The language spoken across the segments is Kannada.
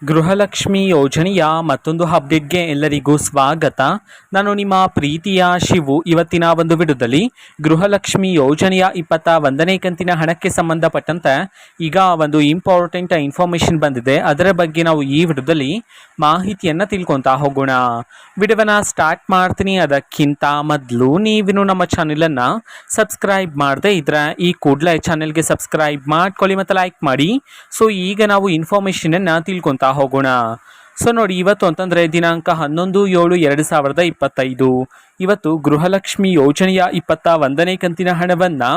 ಗೃಹಲಕ್ಷ್ಮಿ ಯೋಜನೆಯ ಮತ್ತೊಂದು ಅಪ್ಡೇಟ್ಗೆ ಎಲ್ಲರಿಗೂ ಸ್ವಾಗತ. ನಾನು ನಿಮ್ಮ ಪ್ರೀತಿಯ ಶಿವು. ಇವತ್ತಿನ ಒಂದು ವಿಡಿಯೋದಲ್ಲಿ ಗೃಹಲಕ್ಷ್ಮಿ ಯೋಜನೆಯ 21ನೇ ಕಂತಿನ ಹಣಕ್ಕೆ ಸಂಬಂಧಪಟ್ಟಂತೆ ಈಗ ಒಂದು ಇಂಪಾರ್ಟೆಂಟ್ ಇನ್ಫಾರ್ಮೇಶನ್ ಬಂದಿದೆ. ಅದರ ಬಗ್ಗೆ ನಾವು ಈ ವಿಡಿಯೋದಲ್ಲಿ ಮಾಹಿತಿಯನ್ನು ತಿಳ್ಕೊತಾ ಹೋಗೋಣ. ವಿಡಿಯೋವನ್ನು ಸ್ಟಾರ್ಟ್ ಮಾಡ್ತೀನಿ. ಅದಕ್ಕಿಂತ ಮೊದಲು ನೀವಿನ್ನು ನಮ್ಮ ಚಾನೆಲನ್ನು ಸಬ್ಸ್ಕ್ರೈಬ್ ಮಾಡದೆ ಇದ್ರೆ ಈ ಕೂಡಲೇ ಚಾನೆಲ್ಗೆ ಸಬ್ಸ್ಕ್ರೈಬ್ ಮಾಡ್ಕೊಳ್ಳಿ ಮತ್ತು ಲೈಕ್ ಮಾಡಿ. ಸೊ ಈಗ ನಾವು ಇನ್ಫಾರ್ಮೇಷನನ್ನು ತಿಳ್ಕೊತಾ ಹೋಗೋಣ. ಸೊ ನೋಡಿ, ಇವತ್ತು ಅಂತಂದರೆ ದಿನಾಂಕ 11/7/2025 ಇವತ್ತು ಗೃಹಲಕ್ಷ್ಮಿ ಯೋಜನೆಯ 21ನೇ ಕಂತಿನ ಹಣವನ್ನು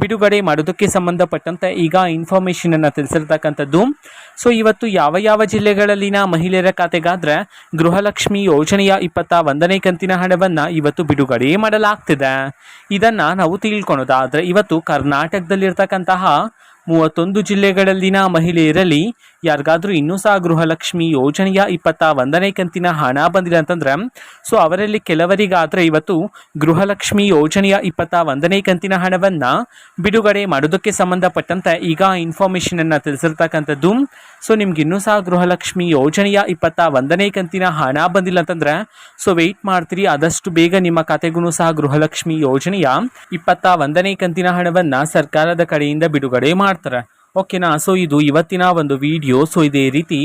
ಬಿಡುಗಡೆ ಮಾಡೋದಕ್ಕೆ ಸಂಬಂಧಪಟ್ಟಂತೆ ಈಗ ಇನ್ಫಾರ್ಮೇಷನನ್ನು ತಿಳಿಸಿರ್ತಕ್ಕಂಥದ್ದು. ಸೊ ಇವತ್ತು ಯಾವ ಯಾವ ಜಿಲ್ಲೆಗಳಲ್ಲಿನ ಮಹಿಳೆಯರ ಖಾತೆಗಾದರೆ ಗೃಹಲಕ್ಷ್ಮಿ ಯೋಜನೆಯ 21ನೇ ಕಂತಿನ ಹಣವನ್ನು ಇವತ್ತು ಬಿಡುಗಡೆ ಮಾಡಲಾಗ್ತಿದೆ, ಇದನ್ನು ನಾವು ತಿಳ್ಕೊಳೋದಾದರೆ ಇವತ್ತು ಕರ್ನಾಟಕದಲ್ಲಿರ್ತಕ್ಕಂತಹ 31 ಜಿಲ್ಲೆಗಳಲ್ಲಿನ ಮಹಿಳೆಯರಲ್ಲಿ ಯಾರಿಗಾದರೂ ಇನ್ನೂ ಸಹ ಗೃಹಲಕ್ಷ್ಮಿ ಯೋಜನೆಯ 21ನೇ ಕಂತಿನ ಹಣ ಬಂದಿಲ್ಲ ಅಂತಂದ್ರೆ ಸೊ ಅವರಲ್ಲಿ ಕೆಲವರಿಗಾದರೆ ಇವತ್ತು ಗೃಹಲಕ್ಷ್ಮಿ ಯೋಜನೆಯ 21ನೇ ಕಂತಿನ ಹಣವನ್ನು ಬಿಡುಗಡೆ ಮಾಡೋದಕ್ಕೆ ಸಂಬಂಧಪಟ್ಟಂತೆ ಈಗ ಇನ್ಫಾರ್ಮೇಷನನ್ನು ತಿಳಿಸಿರ್ತಕ್ಕಂಥದ್ದು. ಸೊ ನಿಮ್ಗೆ ಇನ್ನೂ ಸಹ ಗೃಹಲಕ್ಷ್ಮಿ ಯೋಜನೆಯ 21ನೇ ಕಂತಿನ ಹಣ ಬಂದಿಲ್ಲ ಅಂತಂದ್ರೆ ಸೊ ವೆಯ್ಟ್ ಮಾಡ್ತೀರಿ. ಆದಷ್ಟು ಬೇಗ ನಿಮ್ಮ ಖಾತೆಗೂ ಸಹ ಗೃಹಲಕ್ಷ್ಮಿ ಯೋಜನೆಯ 21ನೇ ಕಂತಿನ ಹಣವನ್ನು ಸರ್ಕಾರದ ಕಡೆಯಿಂದ ಬಿಡುಗಡೆ ಮಾಡ್ತಾರೆ. ಓಕೆನಾ. ಸೊ ಇದು ಇವತ್ತಿನ ಒಂದು ವಿಡಿಯೋ. ಸೊ ಇದೇ ರೀತಿ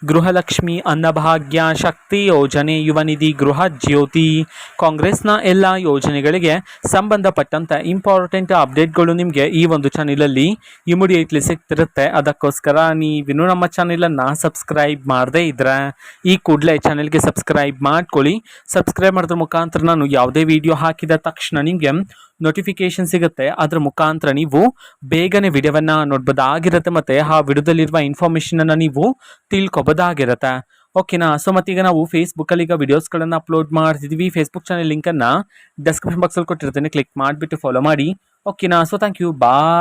ಗೃಹಲಕ್ಷ್ಮಿ, ಅನ್ನಭಾಗ್ಯ, ಶಕ್ತಿ ಯೋಜನೆ, ಯುವ ನಿಧಿ, ಗೃಹ ಜ್ಯೋತಿ, ಕಾಂಗ್ರೆಸ್ನ ಎಲ್ಲ ಯೋಜನೆಗಳಿಗೆ ಸಂಬಂಧಪಟ್ಟಂತೆ ಇಂಪಾರ್ಟೆಂಟ್ ಅಪ್ಡೇಟ್ಗಳು ನಿಮಗೆ ಈ ಒಂದು ಚಾನಲಲ್ಲಿ ಇಮಿಡಿಯೇಟ್ಲಿ ಸಿಗ್ತಿರುತ್ತೆ. ಅದಕ್ಕೋಸ್ಕರ ನೀವಿನ್ನೂ ನಮ್ಮ ಚಾನಲನ್ನು ಸಬ್ಸ್ಕ್ರೈಬ್ ಮಾಡದೇ ಇದ್ದರೆ ಈ ಕೂಡಲೇ ಚಾನಲ್ಗೆ ಸಬ್ಸ್ಕ್ರೈಬ್ ಮಾಡ್ಕೊಳ್ಳಿ. ಸಬ್ಸ್ಕ್ರೈಬ್ ಮಾಡೋದ್ರ ಮುಖಾಂತರ ನಾನು ಯಾವುದೇ ವಿಡಿಯೋ ಹಾಕಿದ ತಕ್ಷಣ ನಿಮಗೆ ನೋಟಿಫಿಕೇಶನ್ ಸಿಗುತ್ತೆ. ಅದರ ಮುಖಾಂತರ ನೀವು ಬೇಗನೆ ವಿಡಿಯೋವನ್ನು ನೋಡ್ಬೋದಾಗಿರುತ್ತೆ ಮತ್ತು ಆ ವಿಡಿಯೋದಲ್ಲಿರುವ ಇನ್ಫಾರ್ಮೇಷನನ್ನು ನೀವು ತಿಳ್ಕೊಬೋದಾಗಿರುತ್ತೆ. ಓಕೆನಾ. ಸೊ ಮತ್ತೀಗ ನಾವು ಫೇಸ್ಬುಕ್ಕಲ್ಲಿ ಈಗ ವಿಡಿಯೋಸ್ಗಳನ್ನು ಅಪ್ಲೋಡ್ ಮಾಡ್ತಿದ್ದೀವಿ. ಫೇಸ್ಬುಕ್ ಚಾನಲ್ ಲಿಂಕನ್ನು ಡಿಸ್ಕ್ರಿಪ್ಷನ್ ಬಾಕ್ಸಲ್ಲಿ ಕೊಟ್ಟಿರ್ತೇನೆ, ಕ್ಲಿಕ್ ಮಾಡಿಬಿಟ್ಟು ಫಾಲೋ ಮಾಡಿ. ಓಕೆನಾ. So thank you, bye.